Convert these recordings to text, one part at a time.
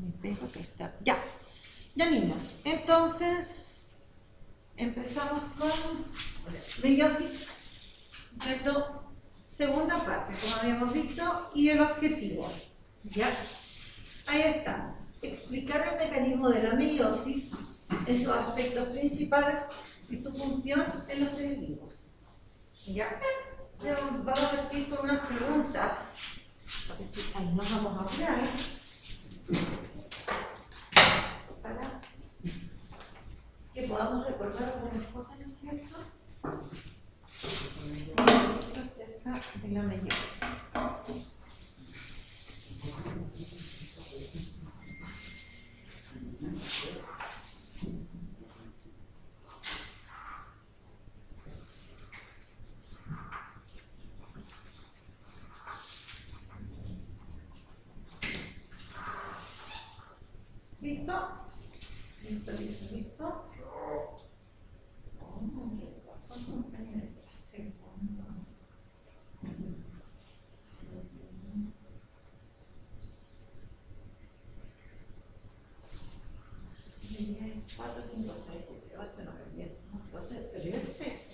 Me dejo que está. Ya. Ya, niños. Entonces, empezamos con meiosis, ¿cierto? Segunda parte, como habíamos visto, y el objetivo. ¿Ya? Ahí está. Explicar el mecanismo de la meiosis en sus aspectos principales y su función en los seres vivos. ¿Ya? Vamos a partir con unas preguntas. A ver si ahí nos vamos a hablar. Para que podamos recordar algunas cosas, ¿no es cierto? Acerca de la meiosis. ¿Listo? ¿Listo, listo, listo? Cuatro, cinco, seis, siete, ocho, nueve, 10, 11, 12, 13.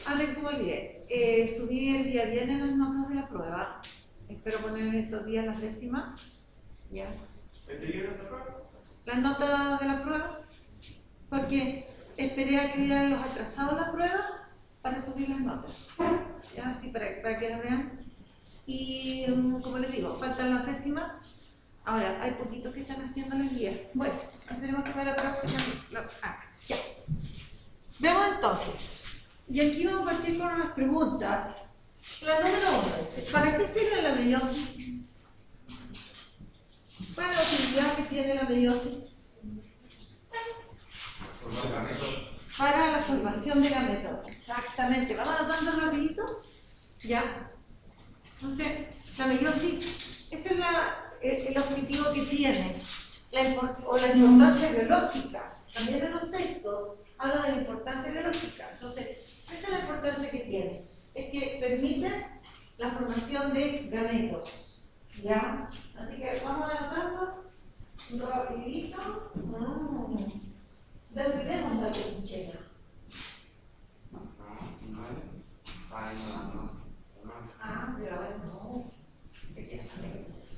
Antes que se me olvide, subí el día viernes las notas de la prueba. Espero poner en estos días las décimas. ¿Ya? Las notas de la prueba. Porque esperé a que dieran los atrasados la prueba para subir las notas. ¿Ya? Así para que las vean. Y como les digo, faltan las décimas. Ahora, hay poquitos que están haciendo las guías. Bueno, tenemos que ver la próxima. Ya. Veamos entonces. Y aquí vamos a partir con unas preguntas. La número 1 dice, ¿para qué sirve la meiosis? ¿Cuál es la utilidad que tiene la meiosis? Para la formación de gametos. Exactamente. Vamos anotando rapidito. ¿Ya? Entonces, la meiosis, ese es el objetivo que tiene. La importancia biológica. También en los textos habla de la importancia biológica. Entonces, esa es la importancia que tiene. Es que permite la formación de gametos. ¿Ya? Así que vamos anotando rapidito. Derribemos la trinchera. Pero a ver, no.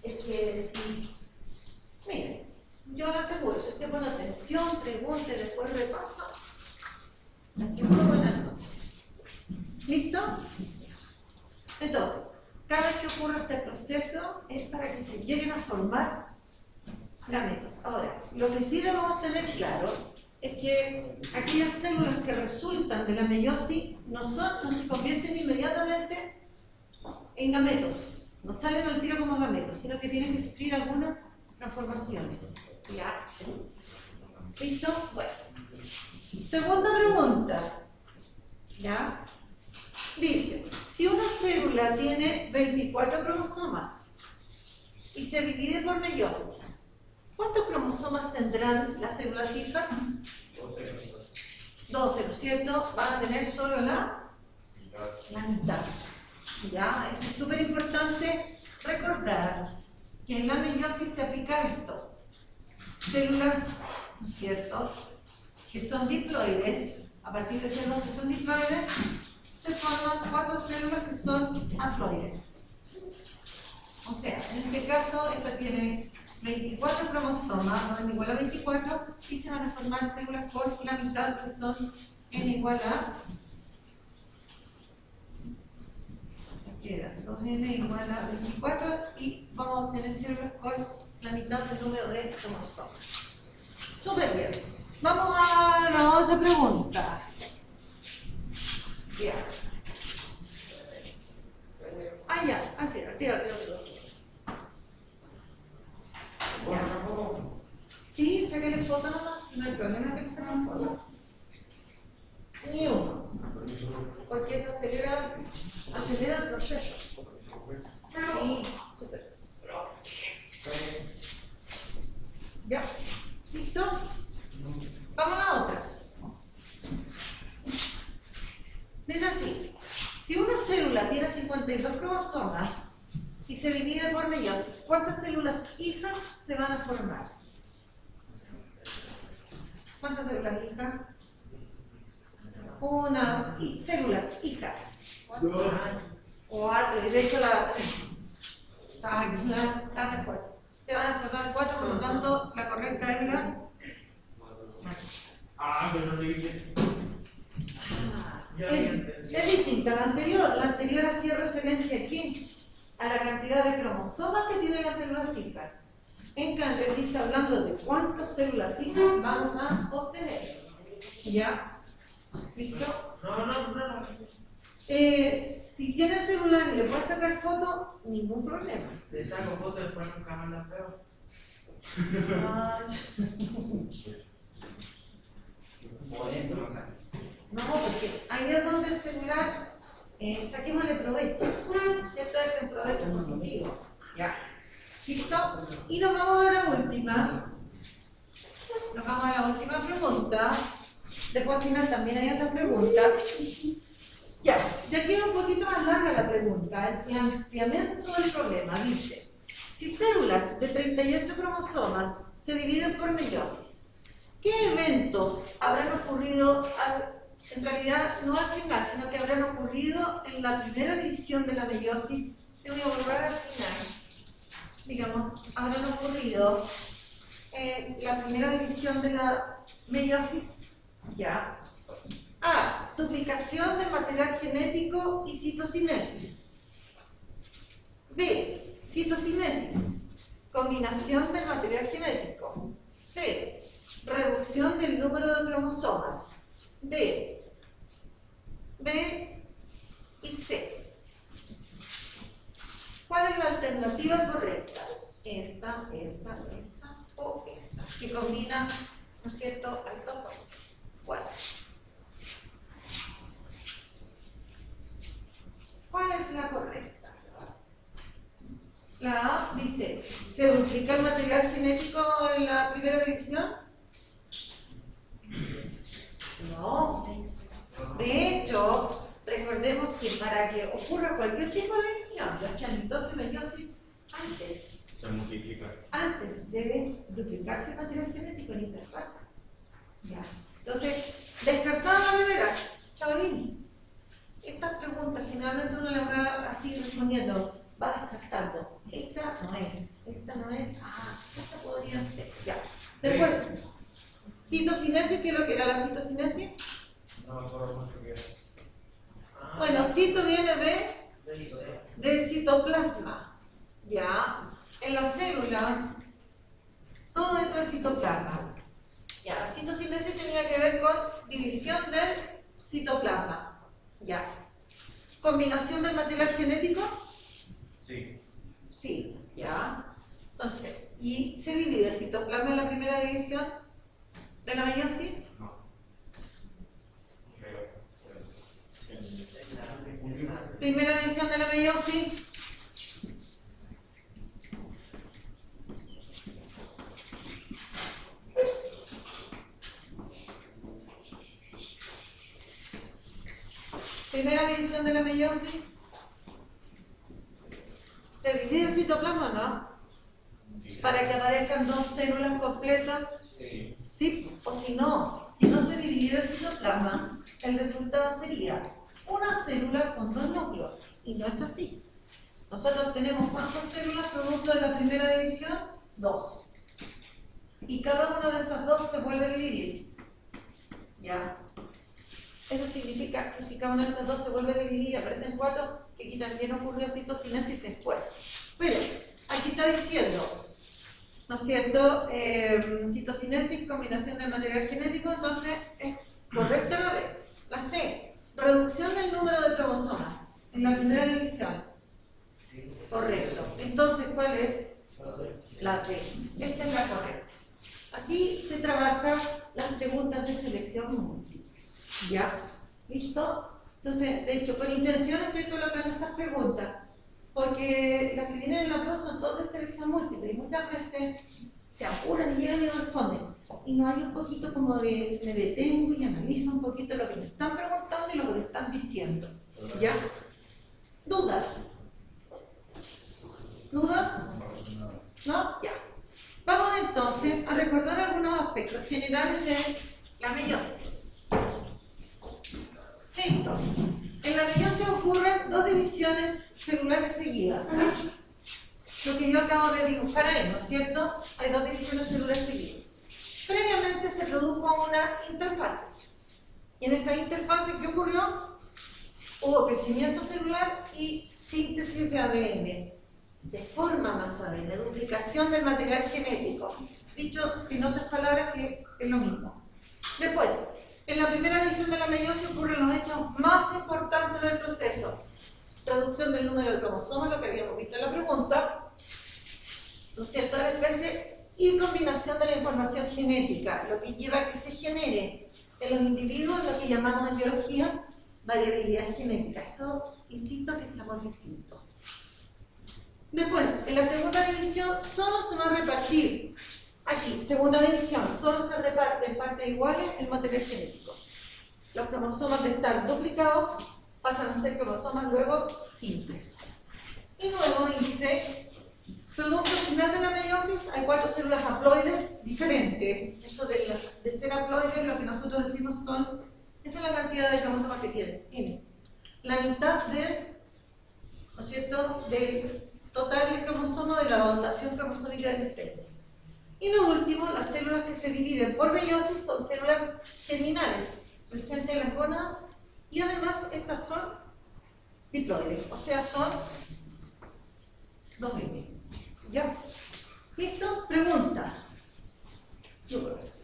Es que si. Miren, yo le aseguro, si usted pone atención, pregunte, después repasa. Así es buena nota. ¿Listo? Entonces, cada vez que ocurre este proceso es para que se lleguen a formar gametos. Ahora, lo que sí debemos tener claro es que aquellas células que resultan de la meiosis no se convierten inmediatamente en gametos. No salen al tiro como gametos, sino que tienen que sufrir algunas transformaciones. ¿Ya? ¿Listo? Bueno. Segunda pregunta. ¿Ya? Dice, si una célula tiene 24 cromosomas y se divide por meiosis, ¿cuántos cromosomas tendrán las células hijas? 12, ¿no es cierto? Van a tener solo la mitad. ¿Ya? Eso es súper importante recordar que en la meiosis se aplica esto. Células, ¿no es cierto?, que son diploides, a partir de células que son diploides, se forman 4 células que son haploides. O sea, en este caso, esta tiene 24 cromosomas, n igual a 24, y se van a formar células por la mitad que son n igual a. Queda 2n igual a 24 y vamos a obtener células por la mitad del número de cromosomas. Súper bien. Vamos a la otra pregunta. Ya. Ya, tira. Ya. Sí, sáquenle foto nomás, no hay problema que le saquen foto. Ni uno. Porque eso acelera el proceso. Sí, súper. ¿Ya? ¿Listo? Vamos a la otra. Dice así, si una célula tiene 52 cromosomas y se divide por meiosis, ¿cuántas células hijas se van a formar? ¿Cuántas células hijas? Una. Y células hijas. 4. Y de hecho se van a formar 4, por lo tanto la correcta es la... Pero no le dije. Es distinta. La anterior hacía referencia aquí a la cantidad de cromosomas que tienen las células hijas. En cambio, aquí está hablando de cuántas células hijas vamos a obtener. ¿Ya? ¿Listo? No. Si tiene el celular y le puedes sacar foto, ningún problema. Le saco foto y después nunca más la veo. No, porque ahí es donde el celular, saquémosle provecho, ¿cierto? Es en provecho positivo. ¿Ya? ¿Listo? Y nos vamos a la última. Nos vamos a la última pregunta. Después al final también hay otra pregunta. Ya, y aquí es un poquito más larga la pregunta. El planteamiento del problema dice: si células de 38 cromosomas se dividen por meiosis, ¿qué eventos habrán ocurrido, en realidad no al final, sino que habrán ocurrido en la primera división de la meiosis? Te voy a borrar al final. Digamos, habrán ocurrido en la primera división de la meiosis, ¿ya? A. Duplicación del material genético y citocinesis. B. Citocinesis. Combinación del material genético. C. Reducción del número de cromosomas. D. B y C. ¿Cuál es la alternativa correcta? Esta o esa. Que combina, ¿no es cierto?, a estas dos. ¿Cuál? ¿Cuál es la correcta? La A dice, ¿se duplica el material genético en la primera división? No. De hecho, recordemos que para que ocurra cualquier tipo de división, ya sea mitosis o meiosis, antes debe duplicarse el material genético en interfase. ¿Ya? Entonces, descartada la primera, chavalín. Estas preguntas generalmente uno las va así respondiendo, va descartando. Esta no es, esta podría ser. Ya. Después, citocinesis, ¿qué es lo que era la citocinesis? No me acuerdo mucho qué era. Bueno, cito viene del citoplasma. Ya. En la célula, todo dentro del citoplasma. Ya, la citocinesis tenía que ver con división del citoplasma. Ya. ¿Combinación del material genético? Sí. Sí, ya. Entonces, ¿y se divide el citoplasma en la primera división de la meiosis? No. Primera división de la meiosis. Primera división de la meiosis. ¿Se divide el citoplasma o no? Sí. Para que aparezcan dos células completas. Sí. Sí, o si no se dividiera el citoplasma, el resultado sería una célula con dos núcleos. Y no es así. Nosotros tenemos ¿cuántas células producto de la primera división? 2. Y cada una de esas dos se vuelve a dividir. ¿Ya? Eso significa que si cada una de estas dos se vuelve a dividir y aparecen 4, que aquí también ocurrió citocinesis después. Pero aquí está diciendo, ¿no es cierto? Citocinesis, combinación del material genético, entonces es correcta la B. La C, reducción del número de cromosomas en la primera división. Correcto. Entonces, ¿cuál es? La D. Esta es la correcta. Así se trabajan las preguntas de selección múltiple. ¿Ya? ¿Listo? Entonces, de hecho, con intención estoy colocando estas preguntas, porque las que vienen en la prueba son todas de selección múltiple y muchas veces se apuran y llegan y no responden. Y no hay un poquito como de me detengo y analizo un poquito lo que me están preguntando y lo que me están diciendo. ¿Ya? ¿Dudas? ¿Dudas? ¿No? Ya. Vamos entonces a recordar algunos aspectos generales de la meiosis. Listo. En la meiosis ocurren dos divisiones celulares seguidas. Lo que yo acabo de dibujar ahí, ¿no es cierto? Hay dos divisiones celulares seguidas. Previamente se produjo una interfase. Y en esa interfase, ¿qué ocurrió? Hubo crecimiento celular y síntesis de ADN. Se forma más ADN, duplicación del material genético. Dicho en otras palabras, que es lo mismo. Después, en la primera división de la meiosis ocurren los hechos más importantes del proceso. Reducción del número de cromosomas, lo que habíamos visto en la pregunta, ¿no es cierto?, de la especie, y combinación de la información genética, lo que lleva a que se genere en los individuos lo que llamamos en biología variabilidad genética. Esto, insisto, que seamos distintos. Después, en la segunda división solo se va a repartir, aquí, segunda división, solo se reparte en partes iguales el material genético. Los cromosomas de estar duplicados pasan a ser cromosomas luego simples. Y luego dice, producto final de la meiosis, hay 4 células haploides diferentes. Eso de ser haploides, lo que nosotros decimos son, esa es la cantidad de cromosomas que tienen. Miren, la mitad del, ¿no es cierto?, del total de cromosomas de la dotación cromosómica de la especie. Y lo último, las células que se dividen por meiosis son células germinales, presentes en las gónadas, y además estas son diploides, o sea, son 2M. ¿Ya? ¿Listo? ¿Preguntas?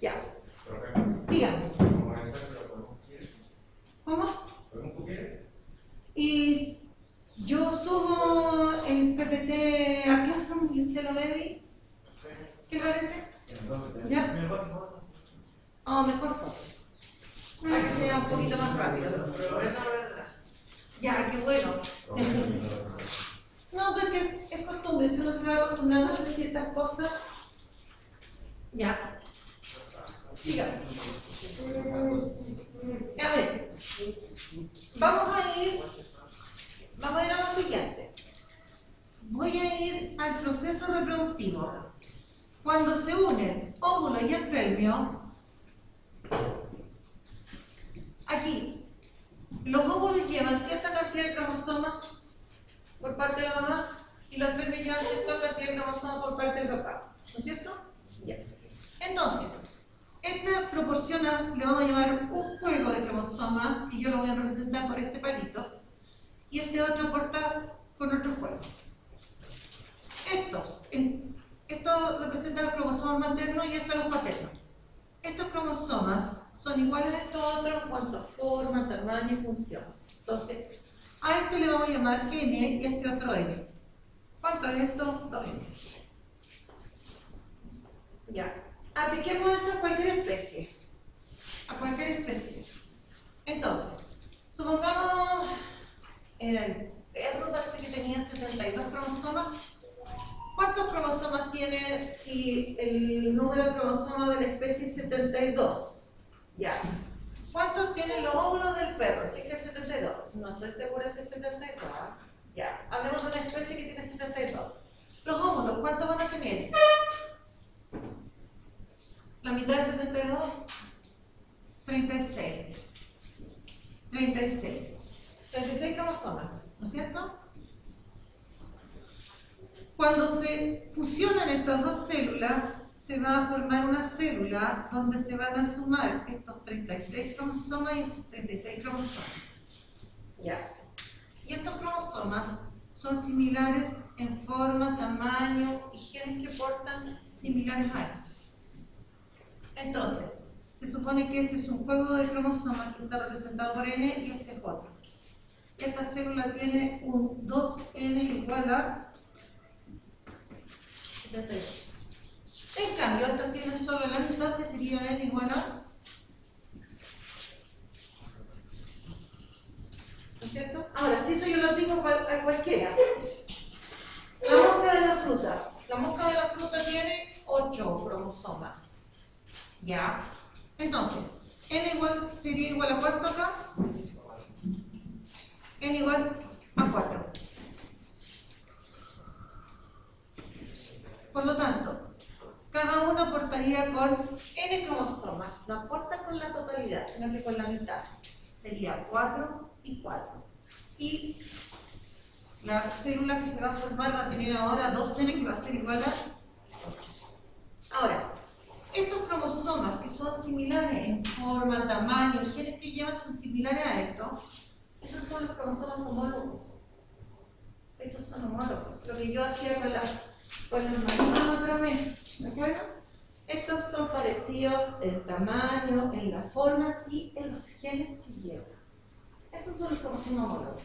Ya. Dígame. ¿Cómo? Y yo subo el PPT a Classroom y usted lo ve. ¿Qué le parece? ¿Ya? Oh, mejor foto. Para que sea un poquito más rápido. Ya, qué bueno. No, porque es costumbre, si uno se va acostumbrando a hacer ciertas cosas. Ya. Dígame. A ver, vamos a ir a lo siguiente. Voy a ir al proceso reproductivo. Cuando se unen óvulo y espermio, aquí, los óvulos llevan cierta cantidad de cromosomas por parte de la mamá y los espermios llevan cierta cantidad de cromosomas por parte del papá. ¿No es cierto? Ya. Entonces, esta proporciona, le vamos a llamar un juego de cromosomas, y yo lo voy a representar por este palito, y este otro aporta con otro juego. Estos representan los cromosomas maternos y estos los paternos. Estos cromosomas son iguales a estos otros en cuanto a forma, tamaño y función. Entonces, a este le vamos a llamar N y a este otro N. ¿Cuánto es esto? 2N. Ya. Apliquemos eso a cualquier especie. A cualquier especie. Entonces, supongamos, era el perro, parece que tenía 72 cromosomas. ¿Cuántos cromosomas tiene si el número de cromosomas de la especie es 72? Ya. ¿Cuántos tienen los óvulos del perro? Sí que es 72. No estoy segura si es 72. Ya. Hablemos de una especie que tiene 72. Los óvulos, ¿cuántos van a tener? La mitad de 72, 36. 36. 36 cromosomas, ¿no es cierto? Cuando se fusionan estas dos células, se va a formar una célula donde se van a sumar estos 36 cromosomas y estos 36 cromosomas. Ya. Y estos cromosomas son similares en forma, tamaño y genes que portan similares a estos. Entonces, se supone que este es un juego de cromosomas que está representado por N y este es otro. Esta célula tiene un 2N igual a 72. En cambio, estos tienen solo la mitad, que sería N igual a, ¿no es cierto? Ahora, si eso yo lo aplico a cualquiera. La mosca de la fruta. La mosca de la fruta tiene 8 cromosomas. ¿Ya? Entonces, N sería igual a ¿cuánto acá? n igual a 4. Por lo tanto, cada uno aportaría con n cromosomas. No aporta con la totalidad, sino que con la mitad. Sería 4 y 4. Y la célula que se va a formar va a tener ahora 2n que va a ser igual a 8. Ahora, estos cromosomas que son similares en forma, tamaño, y genes que llevan son similares a esto, esos son los cromosomas homólogos. Estos son homólogos. Lo que yo hacía con las manitas otra vez, ¿de acuerdo? Estos son parecidos en tamaño, en la forma y en los genes que llevan. Esos son los cromosomas homólogos.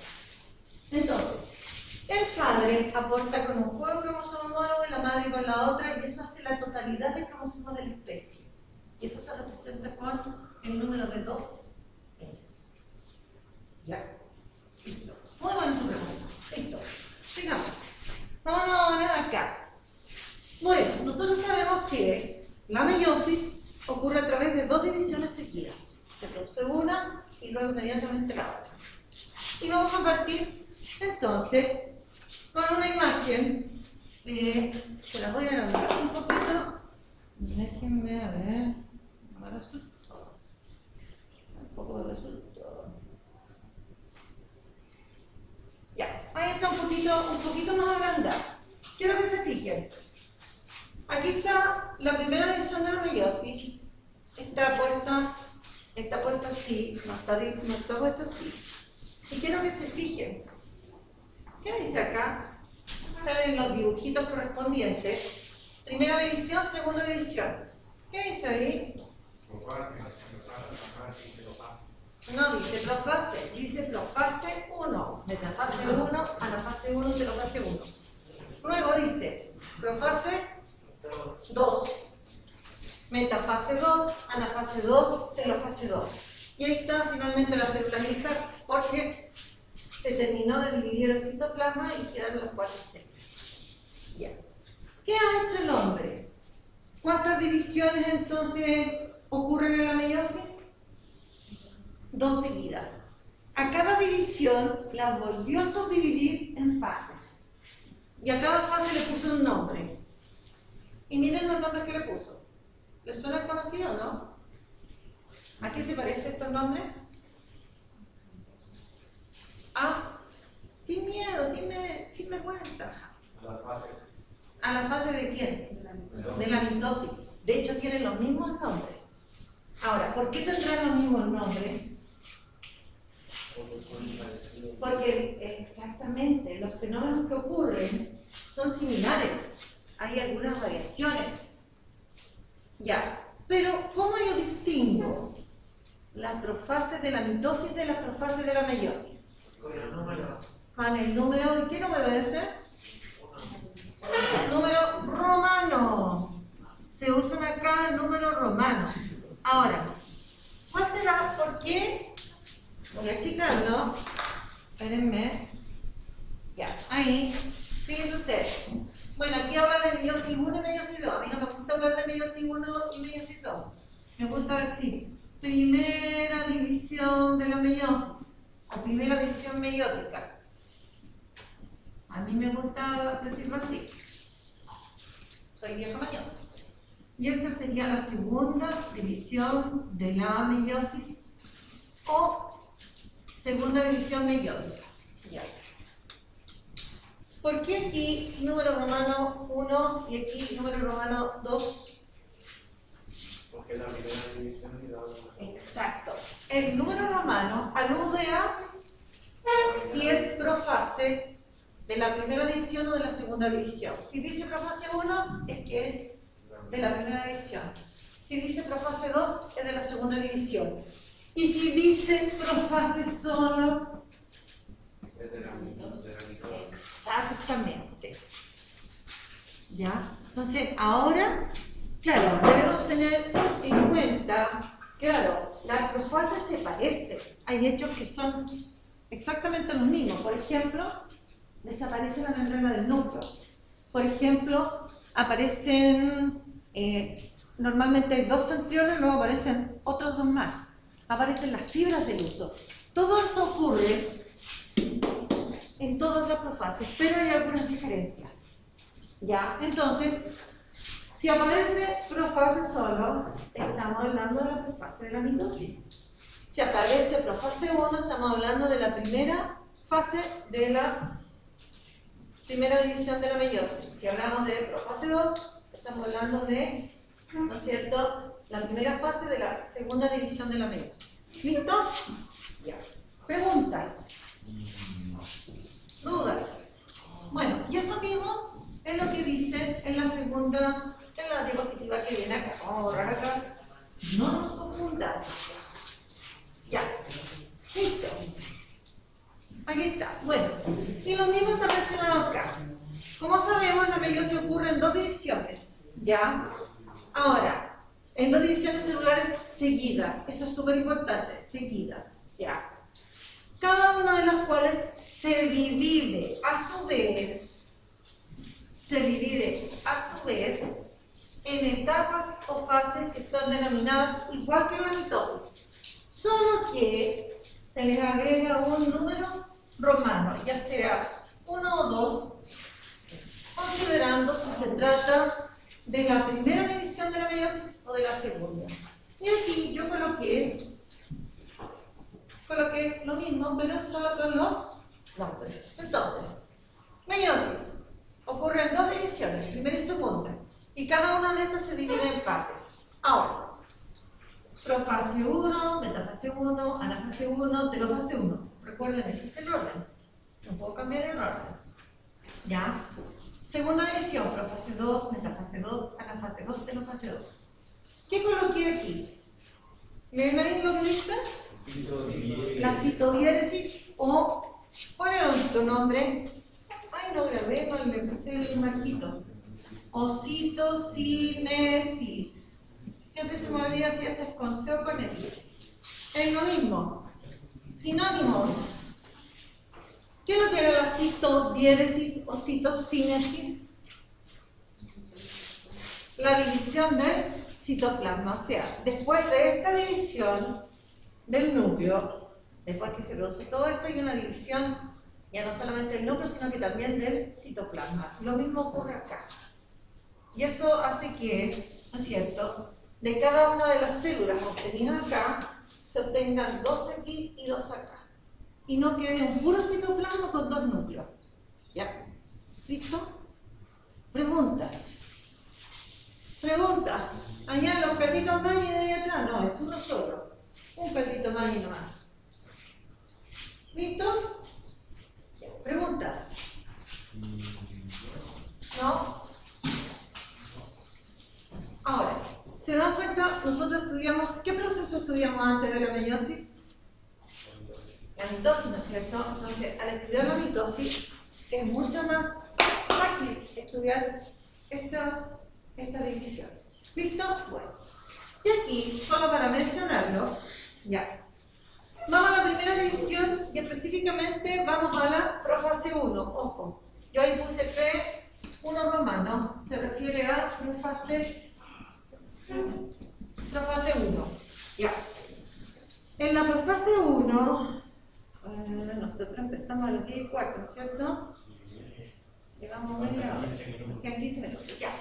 Entonces, el padre aporta con un juego cromosoma homólogo y la madre con la otra, y eso hace la totalidad de cromosomas de la especie. Y eso se representa con el número de 2. ¿Ya? Listo. Muy buena tu pregunta. Listo. Sigamos. Vámonos ahora acá. Bueno, nosotros sabemos que la meiosis ocurre a través de 2 divisiones seguidas. Se produce una y luego inmediatamente la otra. Y vamos a partir entonces con una imagen. Se la voy a agrandar un poquito. Déjenme a ver. No me resultó. Tampoco me resultó. Ya, ahí está un poquito más agrandada. Quiero que se fijen. Aquí está la primera división de la meiosis. Está puesta así, no está puesta así. Y quiero que se fijen. ¿Qué dice acá? Salen los dibujitos correspondientes. Primera división, segunda división. ¿Qué dice ahí? No dice profase, dice profase 1, metafase 1, anafase 1, telofase 1. Luego dice profase 2, metafase 2, anafase 2, telofase 2. Y ahí está finalmente la célula hija, porque se terminó de dividir el citoplasma y quedaron las 4 células. Ya. ¿Qué ha hecho el hombre? ¿Cuántas divisiones entonces ocurren en la meiosis? 2 seguidas. A cada división la volvió a subdividir en fases. Y a cada fase le puso un nombre. Y miren los nombres que le puso. ¿Les suena conocido, no? ¿A qué se parecen estos nombres? Ah, sin miedo, sin vergüenza. ¿A la fase de quién? De la mitosis. De hecho, tienen los mismos nombres. Ahora, ¿por qué tendrán los mismos nombres? Porque exactamente los fenómenos que ocurren son similares. Hay algunas variaciones. Ya, pero ¿cómo yo distingo la profase de la mitosis de la profase de la meiosis? Con el número. Con el número, ¿de qué número es ese? Número romano. Se usan acá números romanos. Ahora, ¿cuál será? ¿Por qué? Voy a achicarlo. Espérenme. Ya, ahí. Fíjense ustedes. Bueno, aquí habla de meiosis 1 y meiosis 2. A mí no me gusta hablar de meiosis 1 y meiosis 2. Me gusta decir primera división de la meiosis o primera división meiótica. A mí me gusta decirlo así. Soy vieja mañosa. Y esta sería la segunda división de la meiosis o segunda división meiótica. Ya. ¿Por qué aquí número romano 1 y aquí número romano 2? Porque la primera división y la otra. Exacto. El número romano alude a si es profase de la primera división o de la segunda división. Si dice profase 1, es que es de la primera división. Si dice profase 2, es de la segunda división. Y si dice profase solo, Es de la mitad. exactamente. ¿Ya? Entonces, ahora, claro, debemos tener en cuenta, claro, las profases se parecen. Hay hechos que son exactamente los mismos. Por ejemplo, desaparece la membrana del núcleo. Por ejemplo, aparecen, normalmente hay 2 centriolos, luego aparecen otros 2 más. Aparecen las fibras del huso. Todo eso ocurre en todas las profases, pero hay algunas diferencias. ¿Ya? Entonces, si aparece profase solo, estamos hablando de la profase de la mitosis. Si aparece profase 1, estamos hablando de la primera fase de la primera división de la meiosis. Si hablamos de profase 2, estamos hablando de, ¿no es cierto?, la primera fase de la segunda división de la meiosis. ¿Listo? Ya. Preguntas. ¿Dudas? Bueno, y eso mismo es lo que dice en la segunda, en la diapositiva que viene acá. Vamos a borrar acá. No nos confundamos. Ya. Listo. Aquí está. Bueno, y lo mismo está mencionado acá. Como sabemos, la meiosis ocurre en dos divisiones. ¿Ya? Ahora, en dos divisiones celulares seguidas. Eso es súper importante. Seguidas. ¿Ya? Cada una de las cuales se divide a su vez en etapas o fases que son denominadas igual que en la mitosis, solo que se les agrega un número romano, ya sea 1 o 2, considerando si se trata de la primera división de la meiosis o de la segunda. Y aquí yo coloqué lo mismo, pero solo con los nombres. Entonces, meiosis ocurre en dos divisiones, primera y segunda, y cada una de estas se divide en fases. Ahora, profase 1, metafase 1, anafase 1, telofase 1. Recuerden, ese es el orden. No puedo cambiar el orden. ¿Ya? Segunda división, profase 2, metafase 2, anafase 2, telofase 2. ¿Qué coloqué aquí? ¿Leen ahí lo que dice? La citodiéresis o, ¿cuál era otro nombre? Ay, no grabé, no le puse el marquito. O citocinesis. Siempre se me olvida si este es con C o con S. Es lo mismo. Sinónimos. ¿Qué es lo que era la citodiéresis o citocinesis? La división del citoplasma. O sea, después de esta división del núcleo, después que se produce todo esto, hay una división ya no solamente del núcleo, sino que también del citoplasma. Lo mismo ocurre acá. Y eso hace que, ¿no es cierto?, de cada una de las células obtenidas acá, se obtengan 2 aquí y 2 acá. Y no quede un puro citoplasma con 2 núcleos. ¿Ya? ¿Listo? Preguntas. Preguntas. Allá los calditos Maggi de ahí atrás. No, es uno solo. Un caldito Maggi nomás. ¿Listo? ¿Preguntas? ¿No? Ahora, ¿se dan cuenta? Nosotros estudiamos, ¿qué proceso estudiamos antes de la meiosis? La mitosis, ¿no es cierto? Entonces, al estudiar la mitosis, es mucho más fácil estudiar esta división. ¿Listo? Bueno. Y aquí, solo para mencionarlo, ya. Vamos a la primera división y específicamente vamos a la profase 1. Ojo, yo ahí puse P1 romano, se refiere a profase 1. Ya. En la profase 1, nosotros empezamos a las 10:15, ¿no es cierto? Llegamos media hora, que 15 minutos, ya.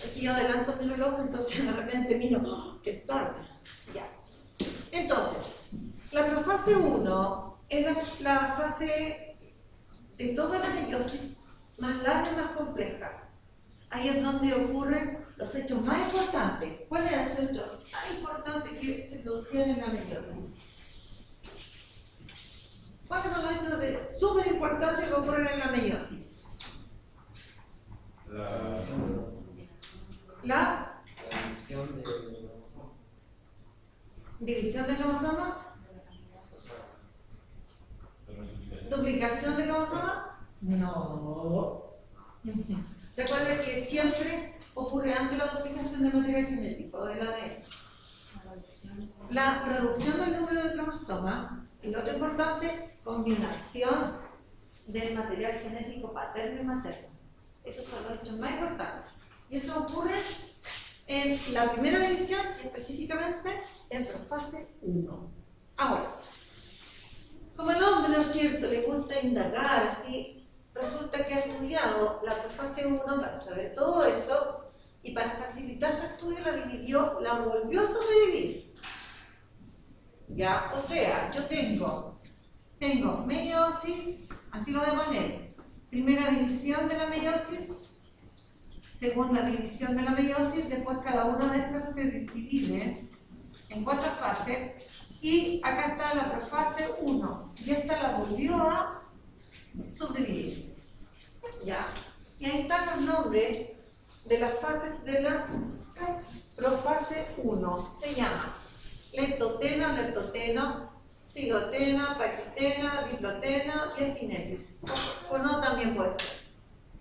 Aquí yo adelanto mi reloj, entonces de repente miro, ¡oh, qué tarde! Ya. Entonces, la profase 1 es la fase de toda la meiosis más larga y más compleja. Ahí es donde ocurren los hechos más importantes. ¿Cuál era el hecho más importante que se producían en la meiosis? ¿Cuáles son los hechos de súper importancia que ocurren en la meiosis? La división de cromosoma. ¿Duplicación de cromosoma? No. Recuerden que siempre ocurre antes la duplicación del material genético, del ADN. La reducción del número de cromosomas y lo otro importante, combinación del material genético paterno y materno. Esos son los hechos más importantes. Y eso ocurre en la primera división y específicamente en profase 1. Ahora, como el nombre ¿no es cierto?, le gusta indagar, así, resulta que ha estudiado la profase 1 para saber todo eso y para facilitar su estudio la volvió a subdividir. ¿Ya? O sea, yo tengo meiosis, así lo voy a poner, primera división de la meiosis, segunda división de la meiosis, después cada una de estas se divide en 4 fases, y acá está la profase 1, y esta la volvió a subdividir. ¿Ya? Y ahí están los nombres de las fases de la profase 1. Se llama leptoteno, cigoteno, paquiteno, diploteno y acinesis. O no también puede ser.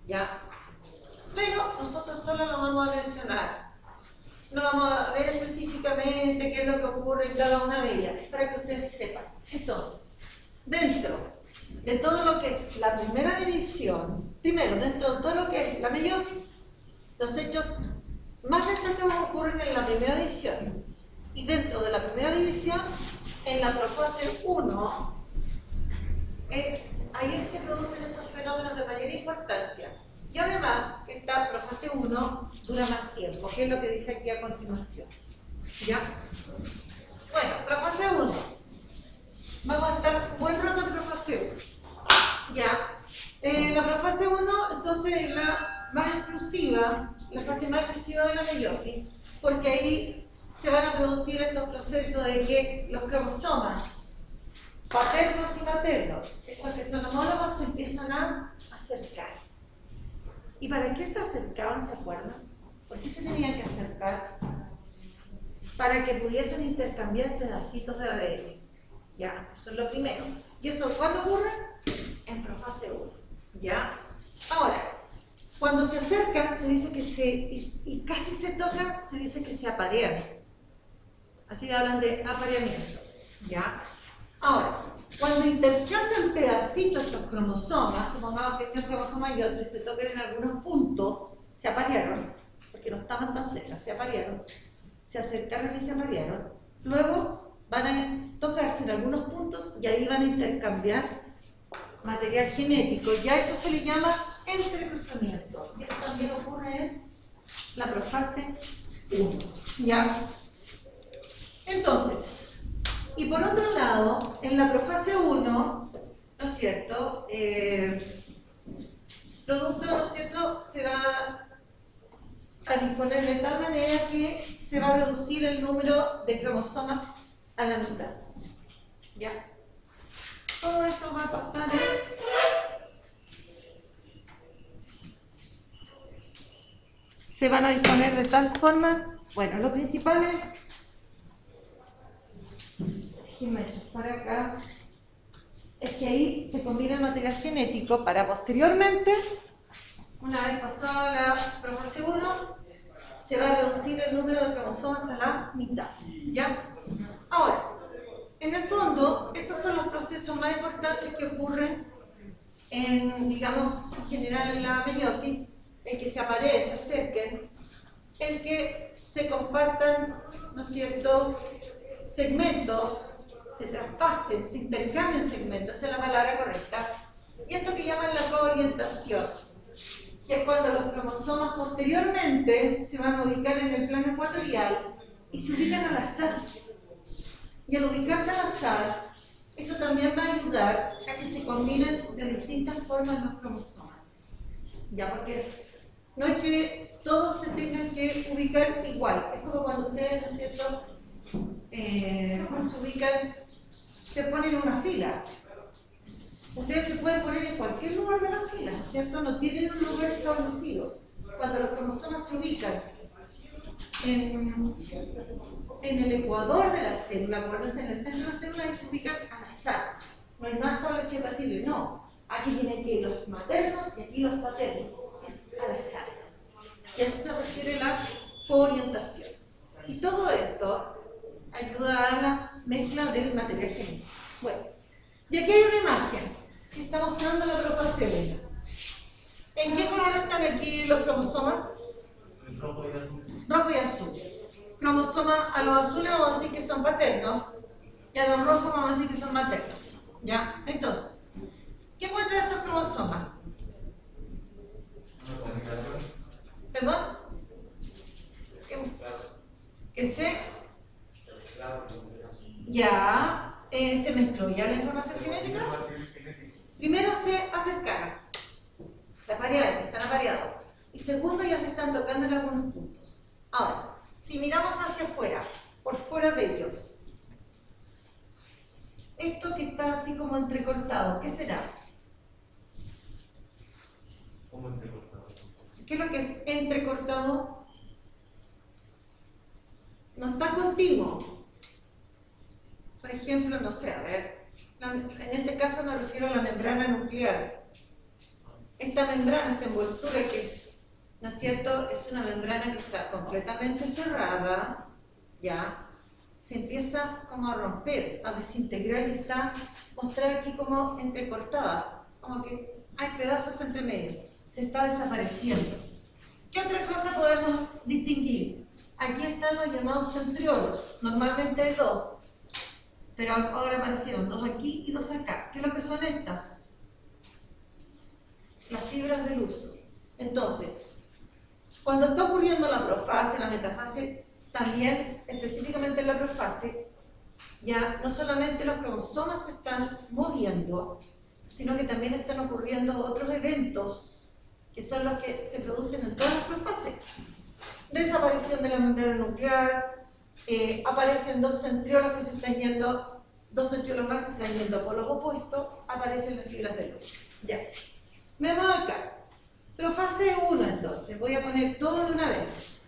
¿Ya? Pero nosotros solo lo vamos a mencionar. No vamos a ver específicamente qué es lo que ocurre en cada una de ellas, para que ustedes sepan. Entonces, dentro de todo lo que es la primera división, primero, dentro de todo lo que es la meiosis, los hechos más destacados ocurren en la primera división. Y dentro de la primera división, en la profase 1, ahí se producen esos fenómenos de mayor importancia. Y además, esta profase 1 dura más tiempo, que es lo que dice aquí a continuación. ¿Ya? Bueno, profase 1. Vamos a estar un buen rato en profase 1. ¿Ya? La profase 1, entonces, es la más exclusiva, la fase más exclusiva de la meiosis, porque ahí se van a producir estos procesos de que los cromosomas paternos y maternos, estos que son homólogos, se empiezan a acercar. ¿Y para qué se acercaban, se acuerdan? ¿Por qué se tenían que acercar? Para que pudiesen intercambiar pedacitos de ADN. Ya, eso es lo primero. ¿Y eso cuándo ocurre? En profase 1. ¿Ya? Ahora, cuando se acercan, se dice que y casi se tocan, se dice que se aparean. Así hablan de apareamiento. ¿Ya? Ahora, cuando intercambian pedacitos estos cromosomas, supongamos que este es un cromosoma y otro, y se tocan en algunos puntos, se aparearon, porque no estaban tan cerca, se aparearon, se acercaron y se aparearon, luego van a tocarse en algunos puntos y ahí van a intercambiar material genético. Ya eso se le llama entrecruzamiento. Y esto también ocurre en la profase 1. ¿Ya? Entonces, y por otro lado, en la profase 1, ¿no es cierto? Producto, ¿no es cierto?, se va a disponer de tal manera que se va a reducir el número de cromosomas a la mitad. ¿Ya? Todo eso va a pasar se van a disponer de tal forma, bueno, lo principal es, déjenme por acá, es que ahí se combina el material genético para posteriormente, una vez pasada la profase 1, se va a reducir el número de cromosomas a la mitad. ¿Ya? Ahora, en el fondo, estos son los procesos más importantes que ocurren en, digamos, en general en la meiosis, en que se apareen, se acerquen, en que se compartan, ¿no es cierto?, segmentos, se traspasen, se intercambien segmentos, esa es la palabra correcta. Y esto que llaman la coorientación, que es cuando los cromosomas posteriormente se van a ubicar en el plano ecuatorial y se ubican al azar. Y al ubicarse al azar, eso también va a ayudar a que se combinen de distintas formas los cromosomas. Ya, porque no es que todos se tengan que ubicar igual. Es como cuando ustedes, ¿no es cierto?, se ubican, se ponen en una fila. Ustedes se pueden poner en cualquier lugar de la fila, ¿no es cierto? No tienen un lugar establecido. Cuando los cromosomas se ubican en el ecuador de la célula, acuérdense, en el centro de la célula, y se ubican al azar. No hay nada establecido para decirle, no, aquí tienen que ir los maternos y aquí los paternos. Es al azar. Y a eso se refiere la coorientación. Y todo esto ayuda a la mezcla del material genético. Bueno, y aquí hay una imagen que está mostrando la profase 1. ¿En qué color están aquí los cromosomas? Rojo y azul. Rojo y azul. Cromosomas a los azules vamos a decir que son paternos y a los rojos vamos a decir que son maternos. ¿Ya? Entonces, ¿qué muestran estos cromosomas? ¿Perdón? ¿Que se? Ya, se mezcló ya la información genética. Primero se acercaron, se aparearon, están apareados. Y segundo, ya se están tocando en algunos puntos. Ahora, si miramos hacia afuera, por fuera de ellos, esto que está así como entrecortado, ¿qué será? ¿Cómo entrecortado? ¿Qué es lo que es entrecortado? No está continuo. Por ejemplo, no sé, a ver, en este caso me refiero a la membrana nuclear. Esta membrana, esta envoltura que, ¿no es cierto?, es una membrana que está completamente cerrada, ¿ya? Se empieza como a romper, a desintegrar y está mostrada aquí como entrecortada, como que hay pedazos entre medio, se está desapareciendo. ¿Qué otra cosa podemos distinguir? Aquí están los llamados centriolos, normalmente hay dos, pero ahora aparecieron dos aquí y dos acá. ¿Qué es lo que son estas? Las fibras del uso. Entonces, cuando está ocurriendo la profase, la metafase, también, específicamente en la profase, ya no solamente los cromosomas se están moviendo, sino que también están ocurriendo otros eventos que son los que se producen en todas las profases. Desaparición de la membrana nuclear, aparecen dos centriolos que se están yendo, dos centriolos más que se están yendo por los opuestos, aparecen las fibras de luz. Ya. Me voy acá. Profase 1 entonces, voy a poner todo de una vez.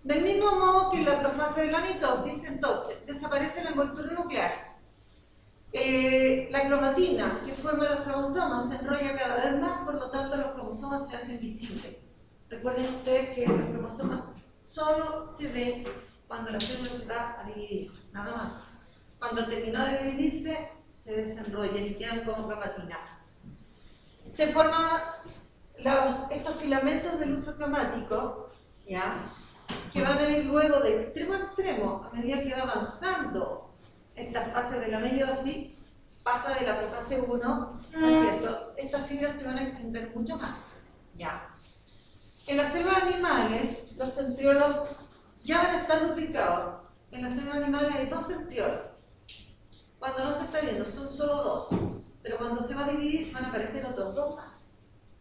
Del mismo modo que en la profase de la mitosis, entonces, desaparece la envoltura nuclear. La cromatina que forma los cromosomas se enrolla cada vez más, por lo tanto los cromosomas se hacen visibles. Recuerden ustedes que los cromosomas solo se ven cuando la célula se va a dividir, nada más. Cuando terminó de dividirse, se desenrollan y quedan como cromatina. Se forman estos filamentos del uso cromático, ¿ya?, que van a ir luego de extremo a extremo a medida que va avanzando esta fase de la meiosis, pasa de la profase 1, ¿no es cierto? Estas fibras se van a extender mucho más, ¿ya? En las células animales, los centriolos ya van a estar duplicados. En las células animales hay dos centriolos. Cuando no se está viendo, son solo dos. Pero cuando se va a dividir, van a aparecer otros dos más.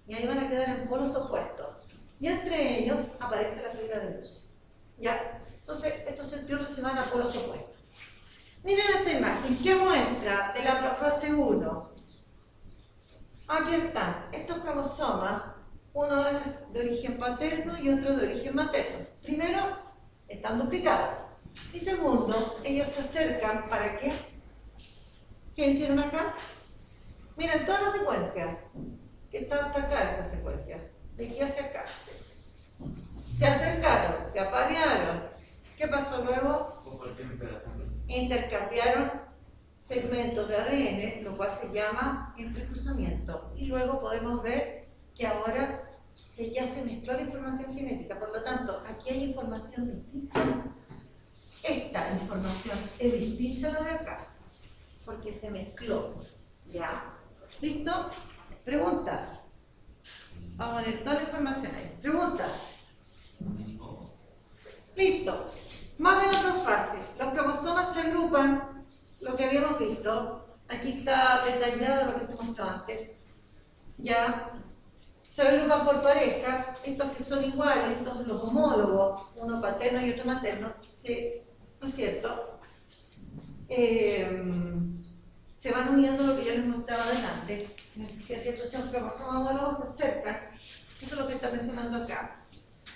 Y ahí van a quedar en polos opuestos. Y entre ellos aparece la fibra de luz. ¿Ya? Entonces, estos centriolos se van a polos opuestos. Miren esta imagen. ¿Qué muestra de la profase 1? Aquí están. Estos cromosomas, uno es de origen paterno y otro de origen materno. Primero, están duplicados. Y segundo, ellos se acercan, ¿para qué? ¿Qué hicieron acá? Miren toda la secuencia, que está hasta acá esta secuencia, de aquí hacia acá. Se acercaron, se aparearon. ¿Qué pasó luego? Intercambiaron segmentos de ADN, lo cual se llama entrecruzamiento. Y luego podemos ver que ahora ya se mezcló la información genética, por lo tanto, aquí hay información distinta. Esta información es distinta a la de acá, porque se mezcló. ¿Ya? ¿Listo? ¿Preguntas? Vamos a poner toda la información ahí. ¿Preguntas? Listo. Más de la profase. Los cromosomas se agrupan, lo que habíamos visto. Aquí está detallado lo que se mostró antes. ¿Ya? Se agrupan por pareja. Estos que son iguales, estos los homólogos, uno paterno y otro materno, ¿no es cierto? Se van uniendo lo que ya les mostraba adelante. Si es cierto, son cromosomas homólogos, se acercan. Eso es lo que está mencionando acá.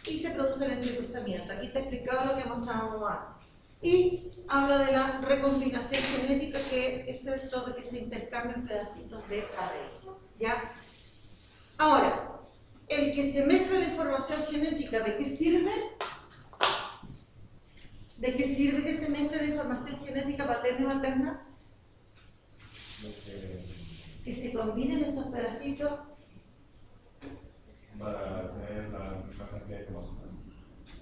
Y se produce el entrecruzamiento. Aquí está explicado lo que mostrábamos antes. Y habla de la recombinación genética, que es esto de que se intercambian pedacitos de ADN. ¿Ya? Ahora, el que se mezcla la información genética, ¿de qué sirve? ¿De qué sirve que se mezcle la información genética paterna y materna? Que se combinen estos pedacitos para tener la misma cantidad de cromosomas.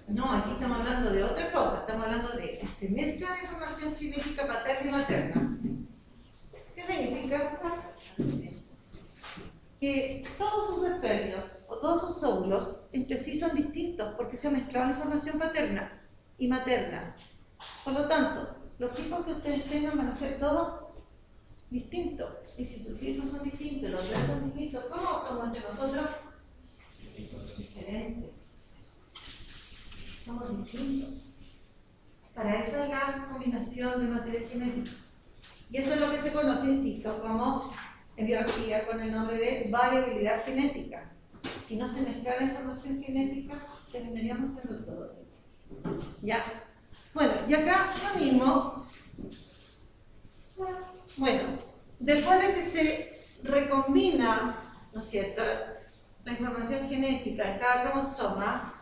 No, aquí estamos hablando de otra cosa. Estamos hablando de que se mezcla la información genética paterna y materna. ¿Qué significa? que todos sus espermios o todos sus óvulos entre sí son distintos porque se ha mezclado la información paterna y materna. Por lo tanto, los hijos que ustedes tengan van a ser todos distintos. Y si sus hijos son distintos, los tres son distintos, ¿cómo somos entre nosotros? Diferentes. Somos distintos. Para eso es la combinación de material genético. Y eso es lo que se conoce, insisto, como en biología con el nombre de variabilidad genética. Si no se mezcla la información genética, terminaríamos siendo todos. ¿Ya? Bueno, y acá lo mismo. Bueno, después de que se recombina, ¿no es cierto?, la información genética en cada cromosoma,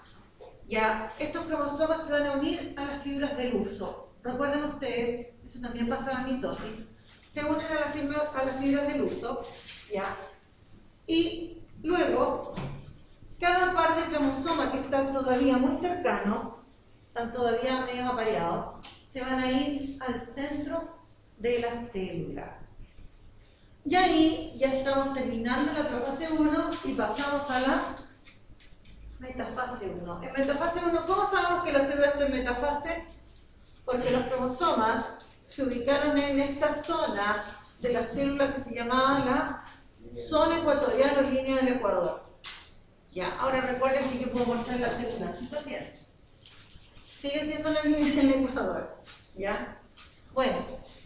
ya estos cromosomas se van a unir a las fibras del uso. Recuerden ustedes, eso también pasa en la mitosis, se unen a las fibras del uso, ¿ya? Y luego, cada par de cromosomas que están todavía muy cercanos, están todavía medio apareados, se van a ir al centro de la célula. Y ahí ya estamos terminando la profase 1 y pasamos a la metafase 1. En metafase 1, ¿cómo sabemos que la célula está en metafase? Porque los cromosomas se ubicaron en esta zona de la célula que se llamaba la zona ecuatorial o línea del ecuador. Ya, ahora recuerden que yo puedo mostrar la célula así también. Sigue siendo la línea del ecuador. ¿Ya? Bueno,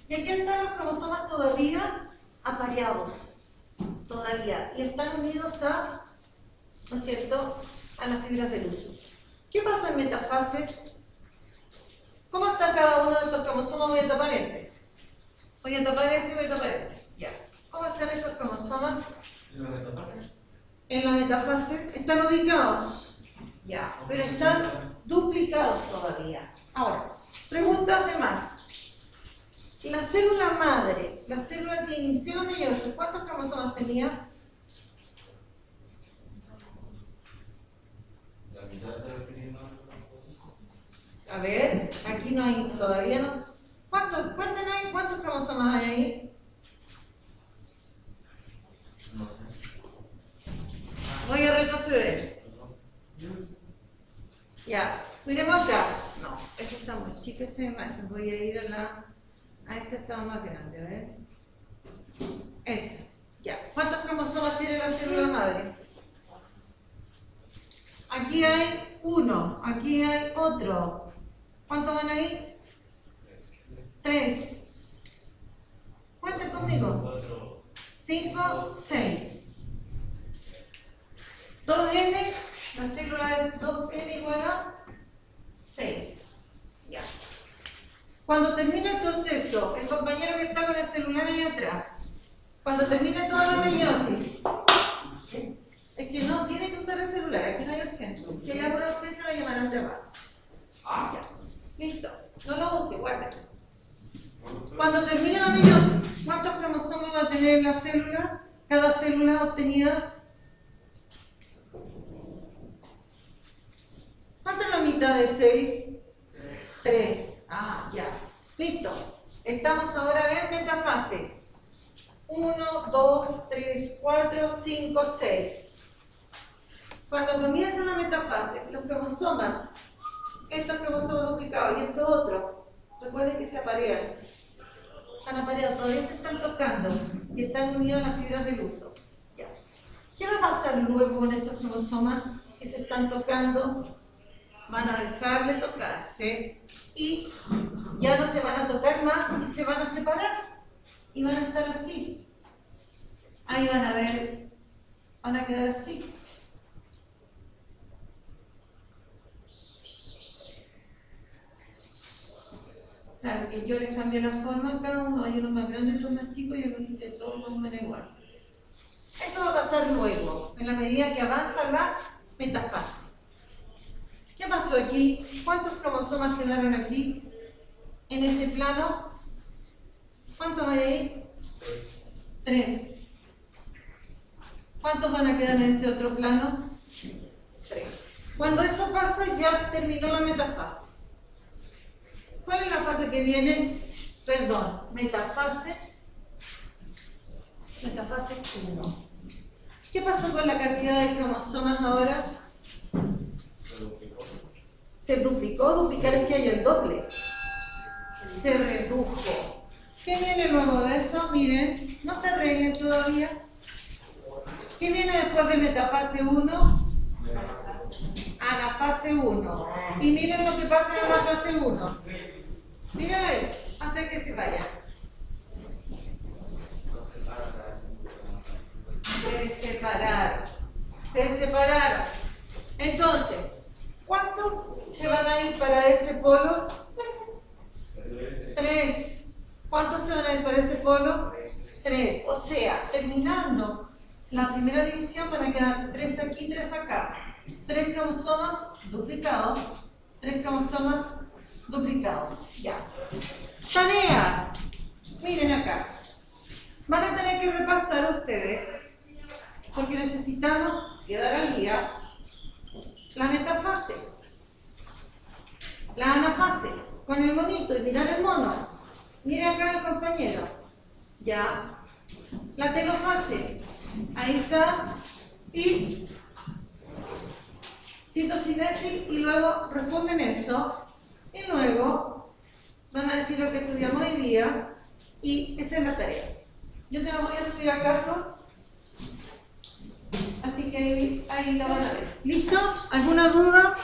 y aquí están los cromosomas todavía apareados. Todavía. Y están unidos a, ¿no es cierto?, a las fibras del uso. ¿Qué pasa en metafase? ¿Cómo está cada uno de estos cromosomas? Voy a tapar ese. Voy a tapar ese y voy a tapar ese. Ya. ¿Cómo están estos cromosomas? ¿En la metafase? En la metafase están ubicados. Ya. Pero están duplicados todavía. Ahora, preguntas de más. La célula madre, la célula que inició la meiosis, ¿cuántos cromosomas tenía? La mitad de la pequeña. A ver, aquí no hay, todavía no. Cuenten ahí, ¿cuántos cromosomas hay ahí? No sé. Voy a retroceder. Ya, miremos acá. No, esa está muy chica esa imagen. Voy a ir a esta está más grande, a ver. Esa. Ya. ¿Cuántos cromosomas tiene la célula madre? Aquí hay uno, aquí hay otro. ¿Cuántos van ahí? 3. Cuenten conmigo. 4. 5, 6. 2n, la célula es 2n igual a 6. Ya. Cuando termine el proceso, el compañero que está con el celular ahí atrás, cuando termine toda la meiosis, es que no tiene que usar el celular, aquí no hay urgencia. Si hay alguna urgencia, lo llamarán de abajo. Ya. Listo. No lo use, guarden. Cuando termine la meiosis, ¿cuántos cromosomas va a tener la célula? Cada célula obtenida. ¿Cuánto es la mitad de 6? 3. Ah, ya. Listo. Estamos ahora en metafase. 1, 2, 3, 4, 5, 6. Cuando comienza la metafase, los cromosomas, estos cromosomas duplicados y estos otros, recuerden que se aparean. Están apareados, todavía se están tocando y están unidos a las fibras del uso. Ya. ¿Qué va a pasar luego con estos cromosomas que se están tocando? Van a dejar de tocarse y ya no se van a tocar más y se van a separar y van a estar así. Ahí van a ver, van a quedar así. Claro que yo les cambié la forma a cada uno, hay unos más grandes y otros más chicos y yo los hice todos más o menos igual. Eso va a pasar luego, en la medida que avanza la metafase. ¿Qué pasó aquí? ¿Cuántos cromosomas quedaron aquí? En ese plano. ¿Cuántos hay ahí? 3. ¿Cuántos van a quedar en este otro plano? 3. Cuando eso pasa, ya terminó la metafase. ¿Cuál es la fase que viene? Perdón, metafase 1. ¿Qué pasó con la cantidad de cromosomas ahora? Se duplicó. Duplicar es que hay el doble. Se redujo. ¿Qué viene luego de eso? Miren, no se reinen todavía. ¿Qué viene después de metafase 1? Anafase 1. Y miren lo que pasa en anafase 1. Miren ahí, antes de que se vaya. Se separaron. Entonces, ¿cuántos se van a ir para ese polo? 3. ¿Cuántos se van a ir para ese polo? 3. O sea, terminando la primera división van a quedar 3 aquí, 3 acá. 3 cromosomas duplicados. 3 cromosomas duplicados. Ya. Tarea. Miren acá. Van a tener que repasar ustedes, porque necesitamos quedar al día, la metafase, la anafase, con el monito y mirar el mono. Mire acá el compañero. Ya. La telofase. Ahí está. Y citocinesis, y luego responden eso. Y luego van a decir lo que estudiamos hoy día. Y esa es la tarea. Yo se la voy a subir al caso. Así que ahí la van a ver. ¿Listo? ¿Alguna duda?